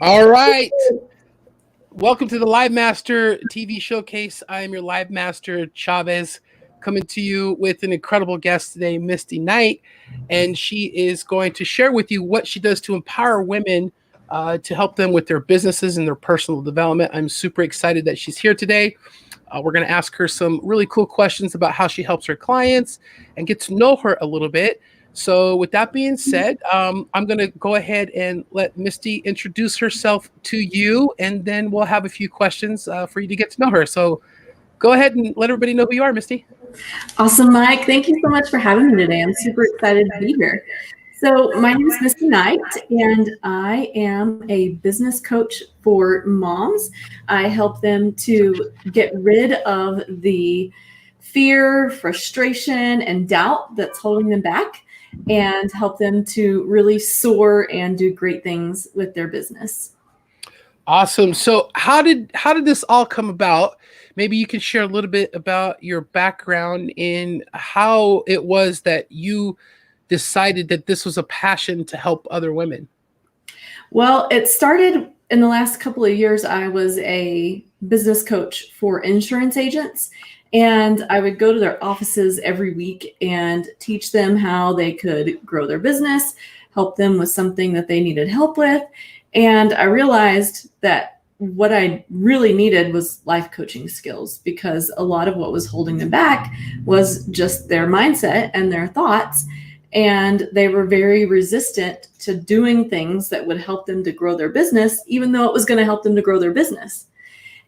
All right. Welcome to the Live Master TV Showcase. I am your Live Master, Chavez, coming to you with an incredible guest today, Misty Knight. And she is going to share with you what she does to empower women to help them with their businesses and their personal development. I'm super excited that she's here today. We're going to ask her some really cool questions about how she helps her clients and get to know her a little bit. So, with that being said, I'm going to go ahead and let Misty introduce herself to you, and then we'll have a few questions for you to get to know her. So, go ahead and let everybody know who you are, Misty. Awesome, Mike. Thank you so much for having me today. I'm super excited to be here. So, my name is Misty Knight, and I am a business coach for moms. I help them to get rid of the fear, frustration, and doubt that's holding them back and help them to really soar and do great things with their business. Awesome. So, how did this all come about? Maybe you can share a little bit about your background in how it was that you decided that this was a passion to help other women. Well, it started in the last couple of years. I was a business coach for insurance agents, and I would go to their offices every week and teach them how they could grow their business, help them with something that they needed help with. And I realized that what I really needed was life coaching skills, because a lot of what was holding them back was just their mindset and their thoughts. And they were very resistant to doing things that would help them to grow their business, even though it was going to help them to grow their business.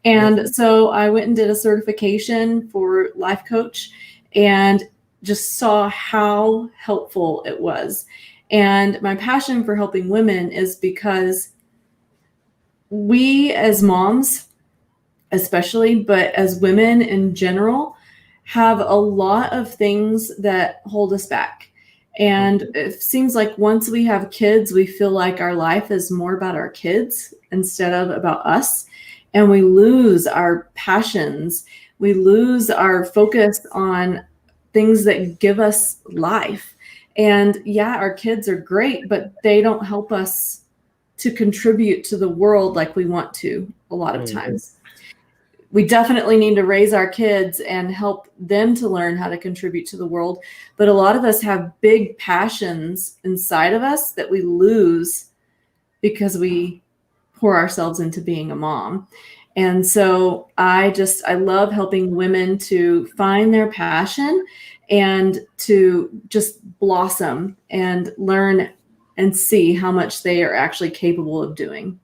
And so I went and did a certification for life coach and just saw how helpful it was. And my passion for helping women is because we as moms, especially, but as women in general, have a lot of things that hold us back. And it seems like once we have kids, we feel like our life is more about our kids instead of about us. And we lose our passions. We lose our focus on things that give us life. And yeah, our kids are great, but they don't help us to contribute to the world like we want to a lot of times. We definitely need to raise our kids and help them to learn how to contribute to the world. But a lot of us have big passions inside of us that we lose because we pour ourselves into being a mom. And so I love helping women to find their passion and to just blossom and learn and see how much they are actually capable of doing.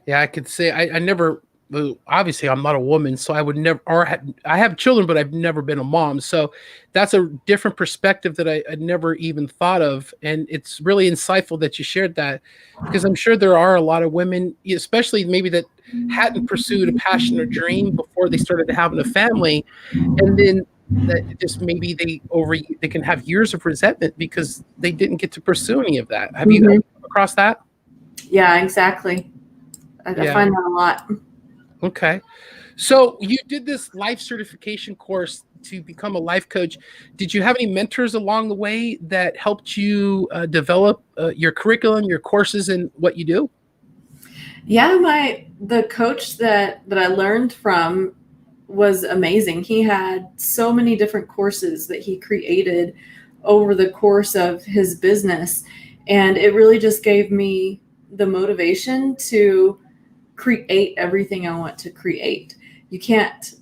Yeah, I could say I never. Well, obviously, I'm not a woman, so I would never. I have children, but I've never been a mom. So that's a different perspective that I'd never even thought of, and it's really insightful that you shared that, because I'm sure there are a lot of women, especially maybe that hadn't pursued a passion or dream before they started having a family, and then that just maybe they can have years of resentment because they didn't get to pursue any of that. Have you Mhm. come across that? Yeah, exactly. I Yeah. find that a lot. Okay. So you did this life certification course to become a life coach. Did you have any mentors along the way that helped you develop your curriculum, your courses, and what you do? Yeah, the coach that I learned from was amazing. He had so many different courses that he created over the course of his business, and it really just gave me the motivation to create everything I want to create. You can't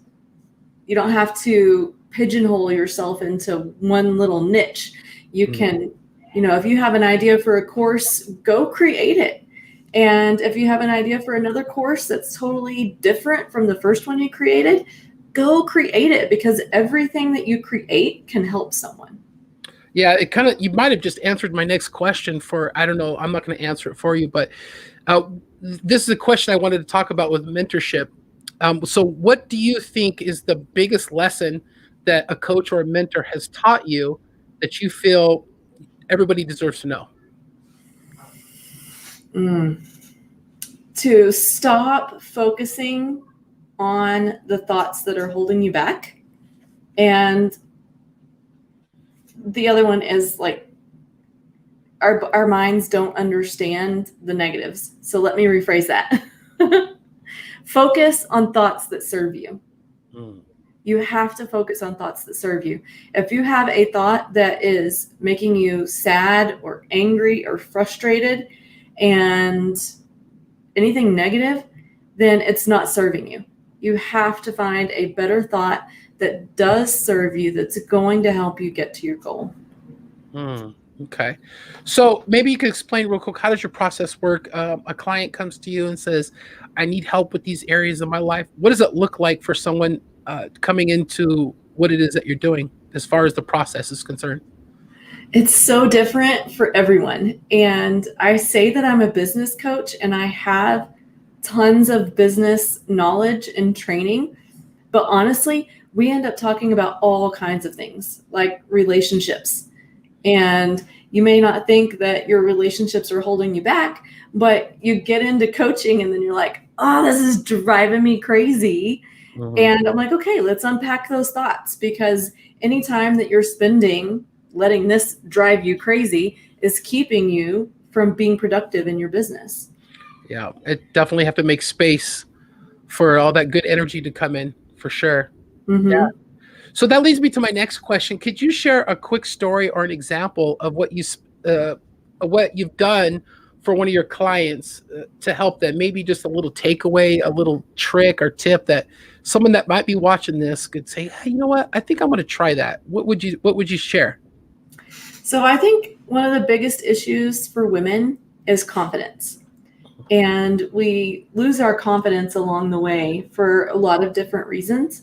you don't have to pigeonhole yourself into one little niche. You can, if you have an idea for a course, go create it. And if you have an idea for another course that's totally different from the first one you created, go create it, because everything that you create can help someone. Yeah, it kind of, you might have just answered my next question for, I don't know, I'm not going to answer it for you, but uh, this is a question I wanted to talk about with mentorship. So, what do you think is the biggest lesson that a coach or a mentor has taught you that you feel everybody deserves to know? Mm. To stop focusing on the thoughts that are holding you back. And the other one is like our minds don't understand the negatives. So let me rephrase that. Focus on thoughts that serve you. Mm. You have to focus on thoughts that serve you. If you have a thought that is making you sad or angry or frustrated and anything negative, then it's not serving you. You have to find a better thought that does serve you, that's going to help you get to your goal. Okay. So maybe you could explain real quick, how does your process work? A client comes to you and says, I need help with these areas of my life. What does it look like for someone coming into what it is that you're doing as far as the process is concerned? It's so different for everyone. And I say that I'm a business coach and I have tons of business knowledge and training. But honestly, we end up talking about all kinds of things like relationships. And you may not think that your relationships are holding you back, but you get into coaching and then you're like, oh, this is driving me crazy. Mhm. And I'm like, okay, let's unpack those thoughts, because anytime that you're spending letting this drive you crazy is keeping you from being productive in your business. Yeah, it definitely have to make space for all that good energy to come in, for sure. Yeah. Mm-hmm. So that leads me to my next question. Could you share a quick story or an example of what you've done for one of your clients to help them? Maybe just a little takeaway, a little trick or tip that someone that might be watching this could say, "Hey, you know what? I think I'm going to try that." What would you share? So I think one of the biggest issues for women is confidence. And we lose our confidence along the way for a lot of different reasons.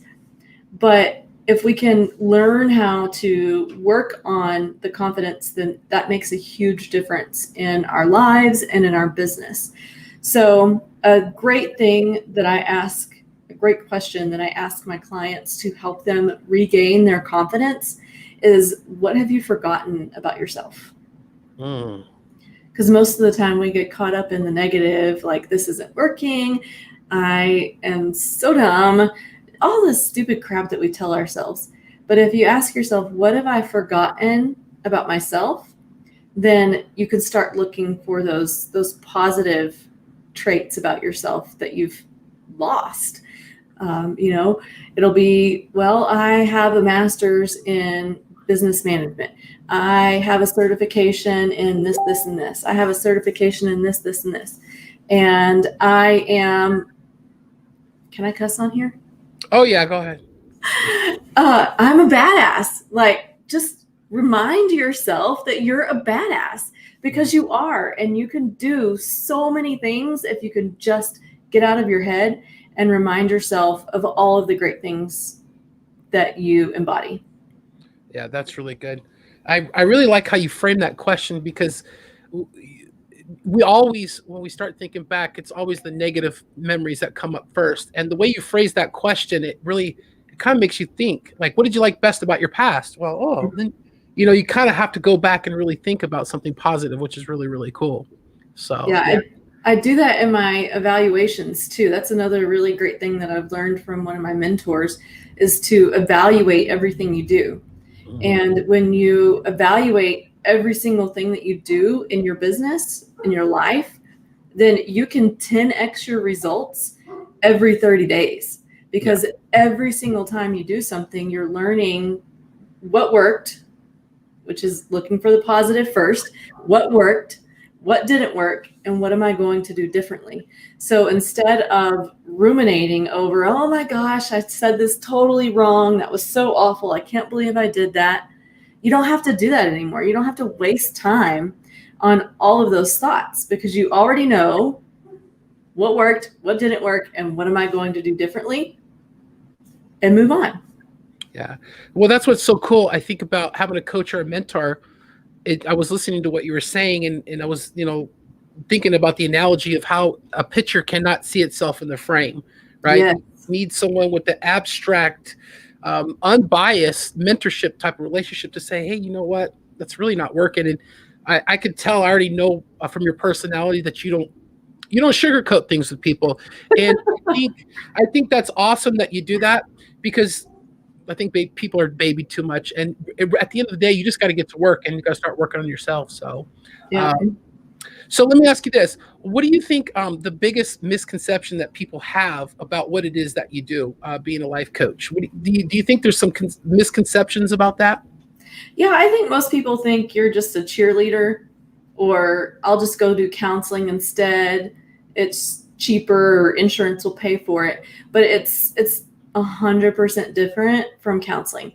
But if we can learn how to work on the confidence, then that makes a huge difference in our lives and in our business. So a great question that I ask my clients to help them regain their confidence is, what have you forgotten about yourself? Mm. Because most of the time we get caught up in the negative, like, this isn't working, I am so dumb, all this stupid crap that we tell ourselves. But if you ask yourself, what have I forgotten about myself? Then you can start looking for those positive traits about yourself that you've lost. It'll be, well, I have a master's in business management. I have a certification in this, this, and this. I have a certification in this, this, and this. And can I cuss on here? Oh yeah, go ahead. I'm a badass. Like, just remind yourself that you're a badass, because you are, and you can do so many things if you can just get out of your head and remind yourself of all of the great things that you embody. Yeah, that's really good. I really like how you frame that question, because we always, when we start thinking back, it's always the negative memories that come up first. And the way you phrase that question, it kind of makes you think, like, what did you like best about your past? Well, then, you kind of have to go back and really think about something positive, which is really, really cool. So, Yeah, I do that in my evaluations too. That's another really great thing that I've learned from one of my mentors, is to evaluate everything you do. And when you evaluate every single thing that you do in your business, in your life, then you can 10x your results every 30 days. Because every single time you do something, you're learning what worked, which is looking for the positive first, what worked, what didn't work, and what am I going to do differently? So instead of ruminating over, oh my gosh, I said this totally wrong, that was so awful, I can't believe I did that, you don't have to do that anymore. You don't have to waste time on all of those thoughts, because you already know what worked, what didn't work, and what am I going to do differently, and move on. Yeah. Well, that's what's so cool, I think, about having a coach or a mentor. I was listening to what you were saying, and I was, thinking about the analogy of how a picture cannot see itself in the frame, right? Yes. You need someone with the abstract, unbiased mentorship type of relationship to say, hey, you know what? That's really not working. And I could tell, I already know from your personality that you don't sugarcoat things with people. And I think that's awesome that you do that, because I think people are babied too much, and at the end of the day, you just got to get to work, and you got to start working on yourself. So, Yeah. so let me ask you this: what do you think the biggest misconception that people have about what it is that you do, being a life coach? Do you think there's some misconceptions about that? Yeah, I think most people think you're just a cheerleader, or I'll just go do counseling instead. It's cheaper, or insurance will pay for it. But it's 100% different from counseling.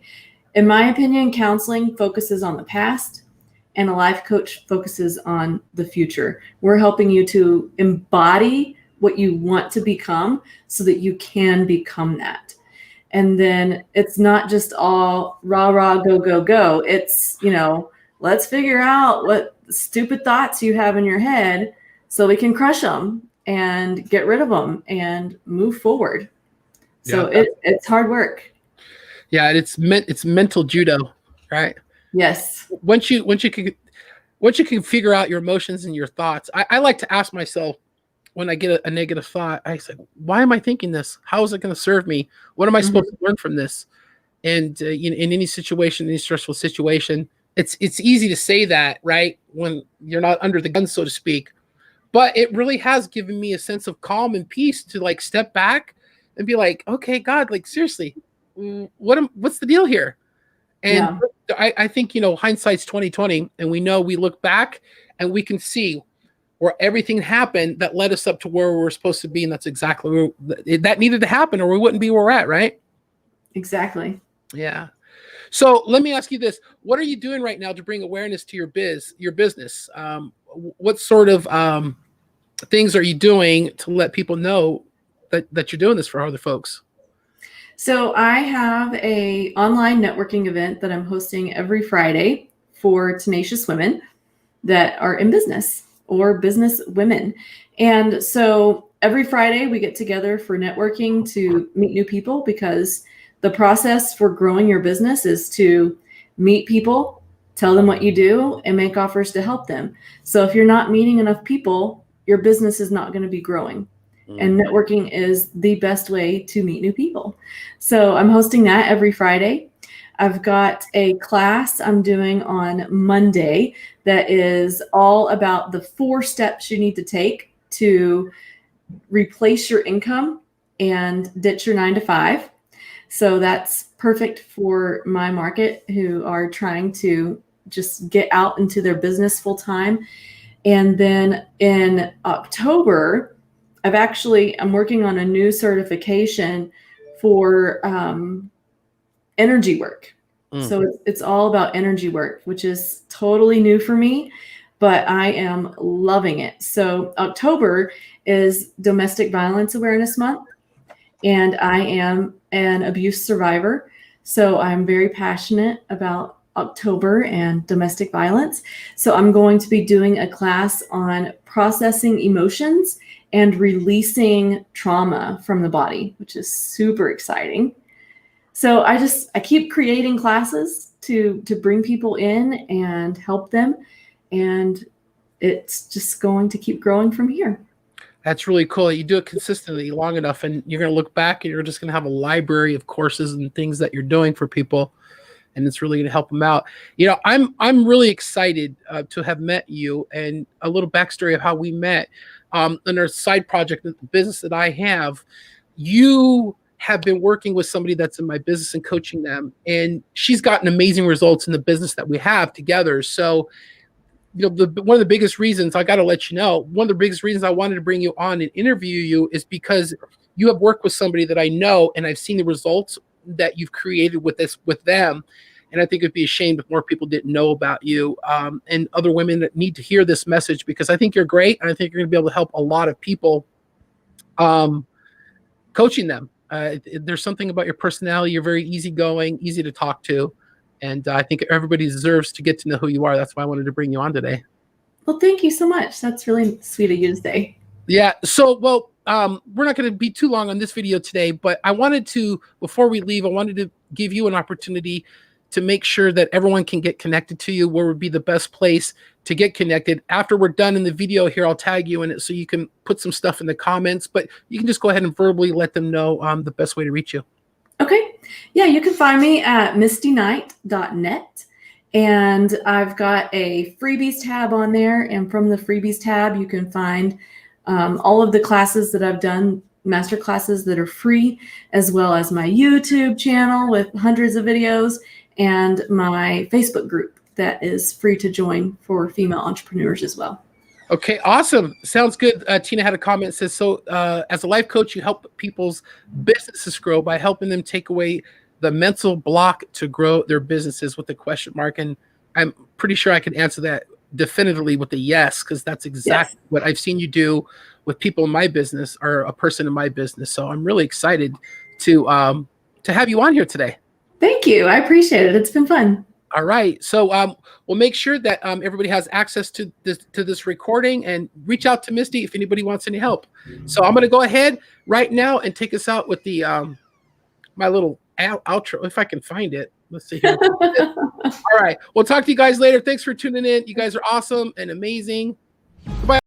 In my opinion, counseling focuses on the past, and a life coach focuses on the future. We're helping you to embody what you want to become so that you can become that. And then it's not just all rah, rah, go, go, go. It's, let's figure out what stupid thoughts you have in your head so we can crush them and get rid of them and move forward. So it's hard work. Yeah, it's mental judo, right? Yes. Once you can figure out your emotions and your thoughts, I like to ask myself when I get a negative thought, I say, why am I thinking this? How is it going to serve me? What am I supposed to learn from this? And in any situation, any stressful situation, it's easy to say that, right, when you're not under the gun, so to speak. But it really has given me a sense of calm and peace to like step back and be like, okay, God, like seriously, what's the deal here? And I think, hindsight's 2020, and we know we look back and we can see where everything happened that led us up to where we were supposed to be. And that's exactly that needed to happen, or we wouldn't be where we're at, right? Exactly. Yeah. So let me ask you this. What are you doing right now to bring awareness to your business? What sort of things are you doing to let people know that you're doing this for other folks? So I have a online networking event that I'm hosting every Friday for tenacious women that are in business or business women. And so every Friday we get together for networking to meet new people, because the process for growing your business is to meet people, tell them what you do, and make offers to help them. So if you're not meeting enough people, your business is not going to be growing. And networking is the best way to meet new people. So I'm hosting that every Friday. I've got a class I'm doing on Monday that is all about the 4 steps you need to take to replace your income and ditch your 9-to-5. So that's perfect for my market who are trying to just get out into their business full time. And then in October, I'm working on a new certification for energy work. So it's all about energy work, which is totally new for me, but I am loving it. So October is Domestic Violence Awareness Month, and I am an abuse survivor. So I'm very passionate about October and domestic violence. So I'm going to be doing a class on processing emotions and releasing trauma from the body, which is super exciting. So I keep creating classes to bring people in and help them. And it's just going to keep growing from here. That's really cool. You do it consistently long enough, and you're going to look back and you're just going to have a library of courses and things that you're doing for people. And it's really going to help them out. I'm really excited to have met you, and a little backstory of how we met. In our side project, the business that I have, you have been working with somebody that's in my business and coaching them, and she's gotten amazing results in the business that we have together. So, one of the biggest reasons I got to let you know, one of the biggest reasons I wanted to bring you on and interview you is because you have worked with somebody that I know, and I've seen the results that you've created with them. And I think it'd be a shame if more people didn't know about you, and other women that need to hear this message, because I think you're great. And I think you're going to be able to help a lot of people coaching them. There's something about your personality. You're very easygoing, easy to talk to. And I think everybody deserves to get to know who you are. That's why I wanted to bring you on today. Well, thank you so much. That's really sweet of you to say. Yeah. So, we're not going to be too long on this video today, but I wanted to, before we leave, I wanted to give you an opportunity to make sure that everyone can get connected to you. Where would be the best place to get connected? After we're done in the video here, I'll tag you in it so you can put some stuff in the comments, but you can just go ahead and verbally let them know the best way to reach you. Okay. Yeah, you can find me at mistyknight.net. And I've got a freebies tab on there. And from the freebies tab, you can find all of the classes that I've done, master classes that are free, as well as my YouTube channel with hundreds of videos and my Facebook group that is free to join for female entrepreneurs as well. Okay, awesome. Sounds good. Tina had a comment that says, so as a life coach, you help people's businesses grow by helping them take away the mental block to grow their businesses with a question mark. And I'm pretty sure I can answer that definitively with a yes, because that's exactly what I've seen you do with people in my business or a person in my business. So I'm really excited to have you on here today. Thank you. I appreciate it. It's been fun. All right. So we'll make sure that everybody has access to this recording, and reach out to Misty if anybody wants any help. So I'm going to go ahead right now and take us out with the my little outro, if I can find it. Let's see here. All right. We'll talk to you guys later. Thanks for tuning in. You guys are awesome and amazing.